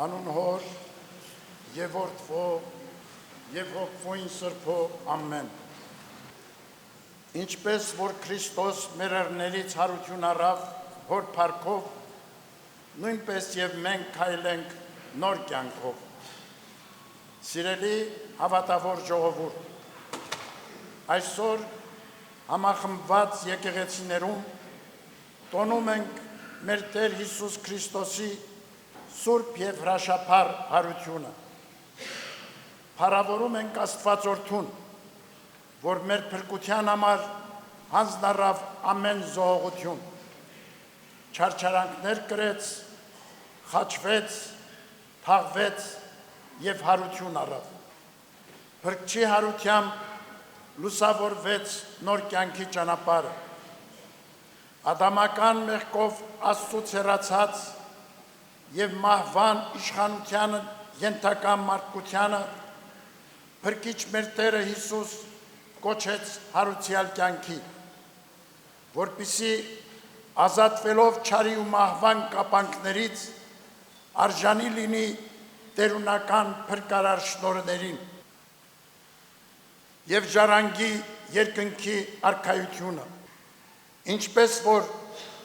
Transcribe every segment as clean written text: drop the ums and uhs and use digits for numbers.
Անուն հոր եւ որդվո եւ հոգվույն Սրբո ամեն։ Ինչպես որ Քրիստոս մեր արներից հարություն առավ հոր փառքով, նույնպես եւ մենք քայլենք նոր կյանքով։ Սիրելի հավատավոր ժողովուրդ, այսօր համախմբված եկեղեցիներում տոնում ենք մեր Տեր Հիսուս Քրիստոսի սուրբ եւ հրաշափառ հարությունը։ Փառավորում ենք Աստվածորդուն, որ մեր փրկության համար հանձնառավ ամեն զոհողություն, չարչարանքներ կրեց, խաչվեց, թաղվեց եւ հարություն առավ։ Փրկչի հարությամբ լուսավորվեց նոր կյանքի ճանապարհը։ Ադամական մեղքով Աստծուց հեռացած եւ մահվան իշխանությանը ենթակա մարդկությանը Փրկիչ մեր Տերը Հիսուս կոչեց հարուցյալ կյանքի, որպեսզի ազատվելով չարի ու մահվան կապանքներից արժանի լինի տերունական փրկարար շնորհներին եւ ժառանգի երկնքի արքայությունը, ինչպես որ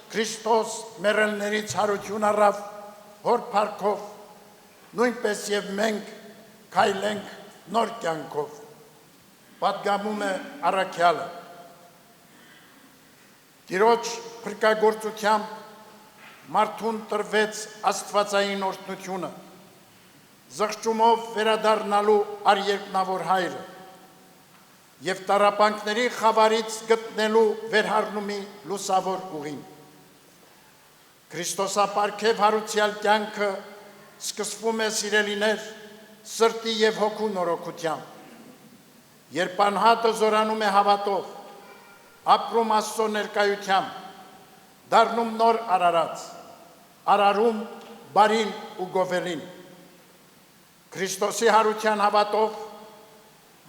Քրիստոս մեռելներից հարություն առավ հոր փառքով, նույնպես եւ մենք քայլենք նոր կյանքով։ Պատգամում է առաքյալը։ Տիրոջ փրկագործությամբ մարդուն տրվեց աստվածային օրհնությունը, զղջումով վերադառնալու արյերկնավոր հայրը եւ տառապանքների խավարից գտնելու վերհառնումի լուսավոր ուղին։ Քրիստոսապարգև հարուցյալ կյանքը սկսվում է սիրելիներ սրտի եւ հոգու նորոգությամբ, երբ անհատը զորանում է հավատով, ապրում Աստծո ներկայությամբ, դառնում նոր արարած, արարում բարին ու գովելին։ Քրիստոսի հարության հավատով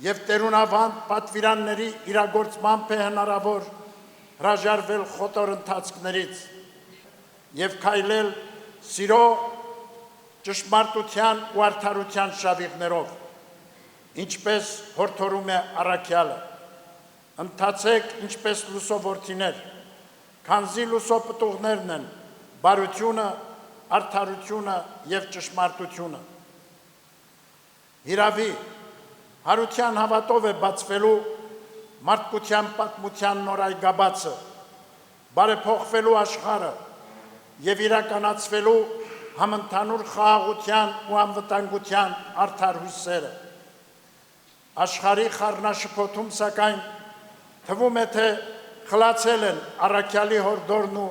եւ տերունավանդ պատվիրանների իրագործմամբ է հնարավոր հրաժարվել խոտոր ընթացքներից եւ քայլել սիրո, ճշմարտության ու արդարության շավիղներով, ինչպես հորդորում է առաքյալը։ Ընթացեք ինչպես լուսովորդիներ, քանզի լուսոպտուղներն են բարությունը, արդարությունը եւ ճշմարտությունը։ Հիրավի, հարության հավատով է բացվելու մարդկության պատմության նոր այգաբացը, բարեփոխվելու աշխարհը եւ իրականացվելու համընդհանուր խաղաղության ու անվտանգության արդար հույսերը։ Աշխարհի խառնաշփոթում սակայն թվում է, թե խլացել են առաքյալի հորդորն ու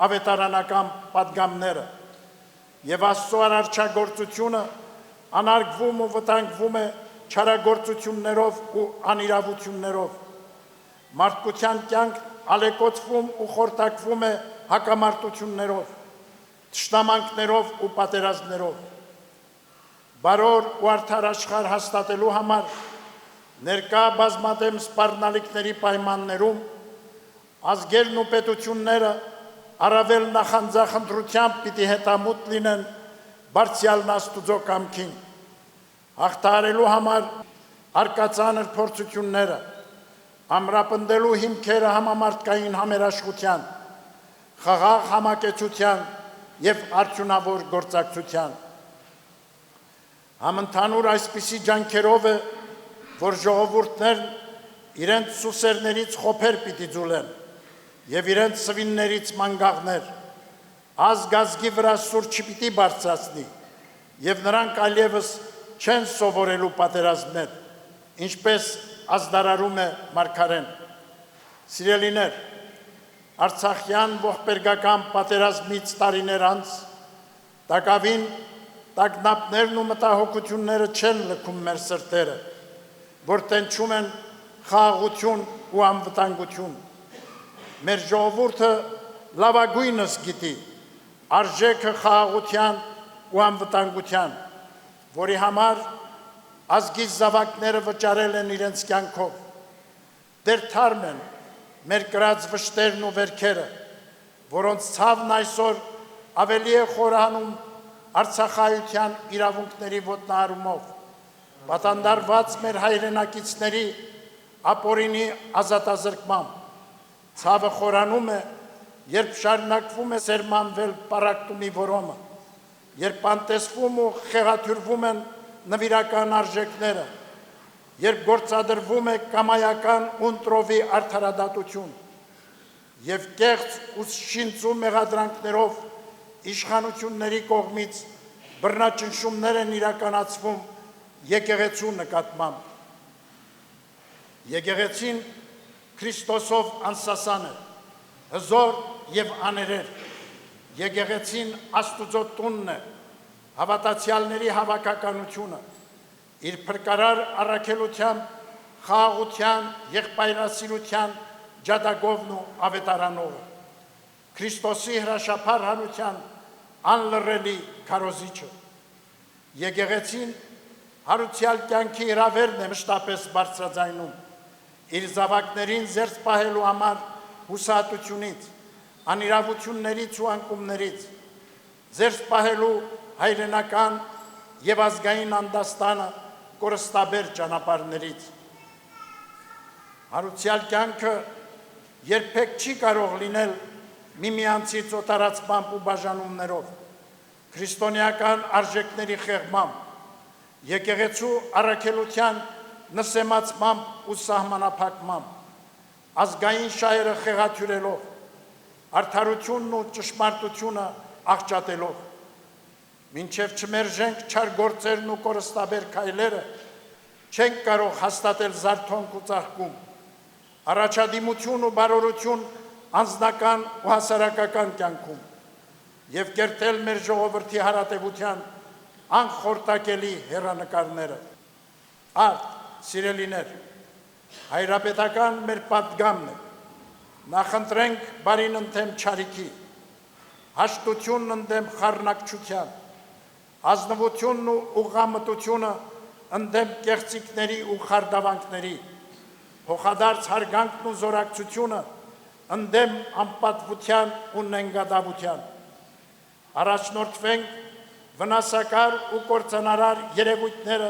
ավետարանական պատգամները եւ Աստծո արարչագործությունը անարգվում ու վտանգվում է չարագործություններով ու անիրավություններով։ Մարդկության կյանքն ալեկոծվում ու խորտակվում է հակամարտություններով, թշնամանքներով ու պատերազմներով։ Բարոր ու արդար աշխարհ հաստատելու համար ներկա բազմադեմ սպառնալիքների պայմաններում ազգերն ու պետությունները առավել նախանձախնդրությամբ պիտի հետամուտ լինեն բարձրյալն Աստուծո կամքին, հաղթահարելու համար արկածանր փորձությունները, ամրապնդելու հիմքերը համամարտկային համերաշխության, խաղաղ համակեցության եւ արդյունավոր գործակցության։ Համընդհանուր այսպիսի ջանքերով է, որ ժողովուրդներն իրենց սուսերներից խոփեր պիտի ձուլեն եւ իրենց սվիններից մանգաղներ, ազգ ազգի վրա սուր չպիտի բարձրացնի եւ նրանք այլևս չեն սովորելու պատերազմներ, ինչպես ազդարարում է մարգարեն։ Սիրելիներ, Արցախյան ողբերգական պատերազմից տարիներ անց տակավին տագնապներն ու մտահոգությունները չեն լքում մեր սրտերը, որ տենչում են խաղաղություն ու անվտանգություն։ Մեր ժողովուրդը լավագույնս գիտի արժեքը խաղաղության ու անվտանգության, որի համար ազգի զավակները վճարել են իրենց կյանքով։ Դեռ թարմ են մեր կրած վշտերն ու վերքերը, որոնց ցավն այսօր ավելի է խորանում արցախայության իրավունքների ոտնահարումով, պատանդարված մեր հայրենակիցների ապօրինի ազատազրկմամբ, ցավը խորանում է, երբ շարունակվում է սերմանվել պառակտումի որոմը, երբ անտեսվում ու խեղաթյուրվում են նվիրական արժեքները, երբ գործադրվում է կամայական ունտրովի արդարադատություն և կեղծ ու շինծու մեղադրանքներով իշխանությունների կողմից բռնաճնշումներ են իրականացվում եկեղեցու նկատմամբ։ Եկեղեցին Քրիստոսով անսասան է, հզոր և աներեր, եկեղեցին Աստուծո տունն է, հավատացյալների հավաքականությունը, իր փրկարար առաքելությամբ, խաղաղության, եղբայրասիրության ջատագովն ու ավետարանողը, Քրիստոսի հրաշափառ հանության անլռելի քարոզիչը։ Եկեղեցին հարուցյալ կյանքի հրավերն է մշտապես բարձրաձայնում, իր զավակներին զերծ պահելու համար հուսահատությունից, անիրավություններից ու անկումներից, զերծ պահելու հայրենական և ազգային անդաստանը կորստաբեր ճանապարհներից։ Հարուցյալ կյանքը երբեք չի կարող լինել միմյանցից օտարացմամբ ու բաժանումներով, քրիստոնեական արժեքների խեղմամբ, եկեղեցու առաքելության նսեմացմամբ ու սահմանափակմամբ, ազգային շահերը խեղաթյուրելով, արդարությունն ու ճշմարտությունը աղճատելով, մինչև չմերժենք չար գործերն ու կորստաբեր քայլերը, չենք կարող հաստատել զարթոնք ու ծաղկում, առաջադիմություն ու բարօրություն անձնական ու հասարակական կյանքում և կերտել մեր ժողովրդի հարատևության անխորտակելի հեռանկարները։ Արդ, սիրելիներ, հայրապետական մեր պատգամն է, նախընտրենք բարին ընդդեմ չարիքի, հաշտությունն ընդդեմ խառնակչության, ազնվությունն ու ուղղամտությունը ընդդեմ կեղծիքների ու խարդավանքների, փոխադարձ հարգանքն ու զորակցությունը ընդդեմ անպատվության ու նենգադավության, առաջնորդվենք վնասակար ու կործանարար երևույթները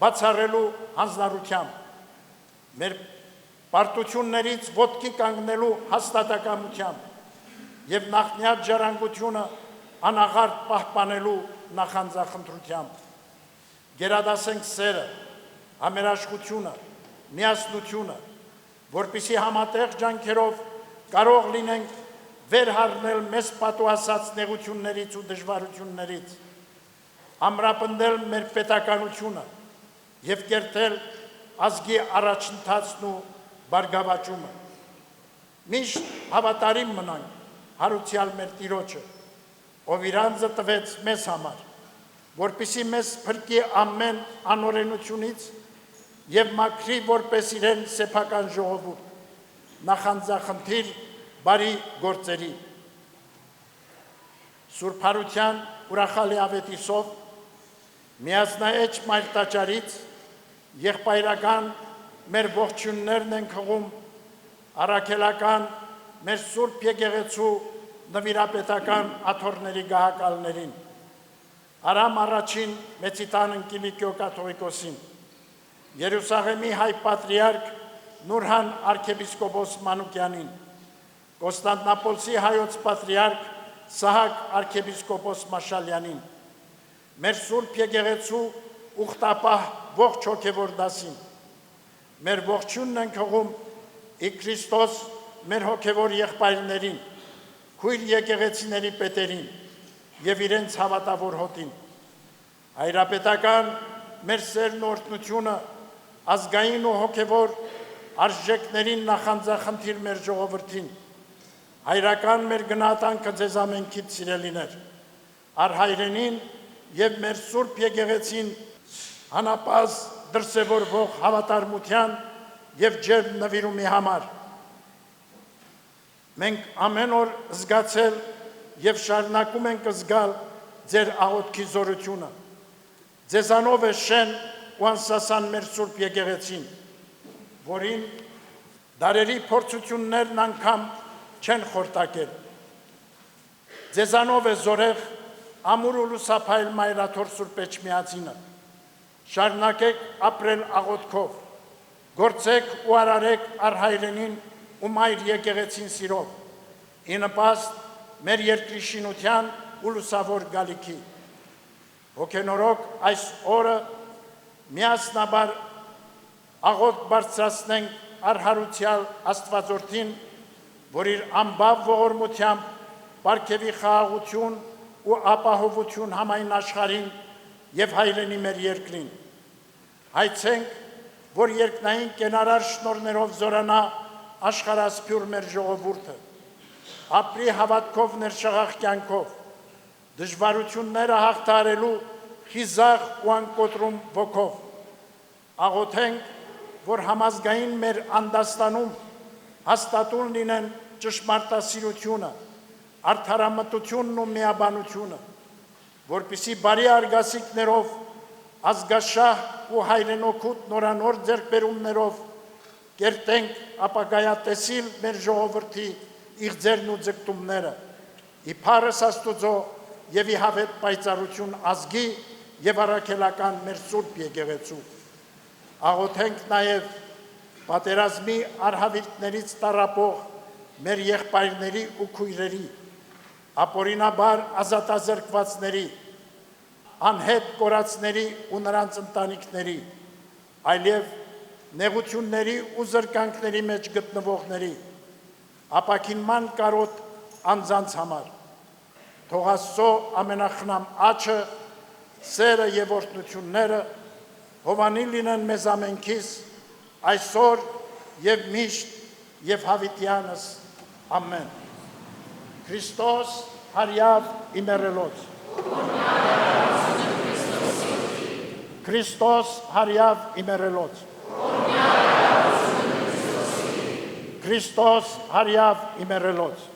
բացառելու հանձնառությամբ, մեր պարտություններից ոտքի կանգնելու հաստատակամությամբ և նախնյաց ժառանգությունը անաղարտ պահպանելու նախանձախնդրությամբ։ Գերադասենք սերը, համերաշխությունը, միասնությունը, որպեսզի համատեղ ջանքերով կարող լինենք վերհառնել մեզ պատուհասած նեղություններից ու դժվարություններից, ամրապնդել մեր պետականությունը և կերտել ազգի առաջընթացն ու բարգավաճումը։ Միշտ հավատարիմ մնանք հարուցյալ մեր Տիրոջը, ով իր անձը տվեց մեզ համար, որպեսզի մեզ փրկի ամեն անօրենությունից և մաքրի որպես իրեն սեփական ժողովուրդ, նախանձախնդիր բարի գործերի։ Սուրբ Հարության ուրախալի ավետիսով միասնաեջ մայր տաճարից եղբայրական մեր ողջույններն ենք հղում առաքելական մեր Սուրբ եկեղեցու նվիրապետական աթոռների գահակալներին, Արամ առաջին Մեծիտան Ընկիմիկիո կաթողիկոսին, Երուսաղեմի հայ պատրիարք Նուրհան արքեպիսկոպոս Մանուկյանին, Կոստանդնապոլսի հայոց պատրիարք Սահակ արքեպիսկոպոս Մաշալյանին, մեր Սուրբ եկեղեցու ուխտապահ ողջ հոգևոր դասին, մեր ողջույնն ենք հղում ի Քրիստոս մեր հոգևոր եղբայրներին, քույր եկեղեցիների պետերին և իրենց հավատավոր հոտին, հայրապետական մեր սերն ու օրհնությունը ազգային ու հոգևոր արժեքներին նախանձախնդիր մեր ժողովրդին, հայրական մեր գնահատանքը ձեզ ամենքից սիրելիներ, առհայրենին և մեր Սուրբ եկեղեցին անապահ դրսևորվող հավատարմության և ջերմ նվիրումի համար։ Մենք ամեն օր զգացել և շարունակում ենք զգալ ձեր աղոթքի զորությունը։ Ձեզանով է շեն ու անսասան մեր Սուրբ եկեղեցին, որին դարերի փորձություններն անգամ չեն խորտակել։ Ձեզանով է զորեղ ամուր ու լուսափայլ մայրաթոր Սուրբ Էջմիածինը, շարունակեք ապրել աղոթքով, գործեք ու արարեք առհայրենին ու մայր եկեղեցին սիրով, ի նպաստ մեր երկրի շինության ու լուսավոր գալիքի։ Հոգենորոք այս օրը միասնաբար աղոթք բարձրացնենք արհարուցյալ Աստվածորդին, որ իր անբավ ողորմությամբ պարգևի խաղաղություն ու ապահովություն համայն աշխարհին եւ հայրենի մեր երկրին։ Հայցենք, որ երկնային կենարար շնորհներով զորանա աշխարհասփյուր մեր ժողովուրդը, ապրի հավատքով ներշաղախ կյանքով, դժվարությունները հաղթահարելու խիզախ ու անկոտրում ոգով։ Աղոթենք, որ համազգային մեր անդաստանում հաստատուն լինեն ճշմարտասիրությունը, արդարամտությունն ու միաբանությունը, որպեսզի բարի արգասիքներով, ազգաշահ ու հայրենօգուտ նորանոր ձեռքբերումներով կերտենք ապագայատեսիլ մեր ժողովրդի իղձերն ու ձգտումները, իբարս Աստուծո եւ ի հավետ պայծառություն ազգի եւ առաքելական մեր Սուրբ եկեղեցու։ Աղոթենք նաեւ պատերազմի արհավիրքներից տառապող մեր եղբայրների ու քույրերի, ապօրինաբար ազատազրկվածների, անհետ կորածների ու նրանց ընտանիքների, այլև նեղությունների ու զրկանքների մեջ գտնվողների, ապաքինման կարոտ անձանց համար։ Թող Աստծո ամենախնամ աչը, սերը եւ օրհնությունները հովանի լինեն մեզ ամենքիս, այսօր եւ միշտ եւ հավիտյանս, ամեն։ Քրիստոս հարյավ իմերելոց։ Քրիստոս հարյավ իմերելոց։ Քրիստոս հարյավ իմերելոց։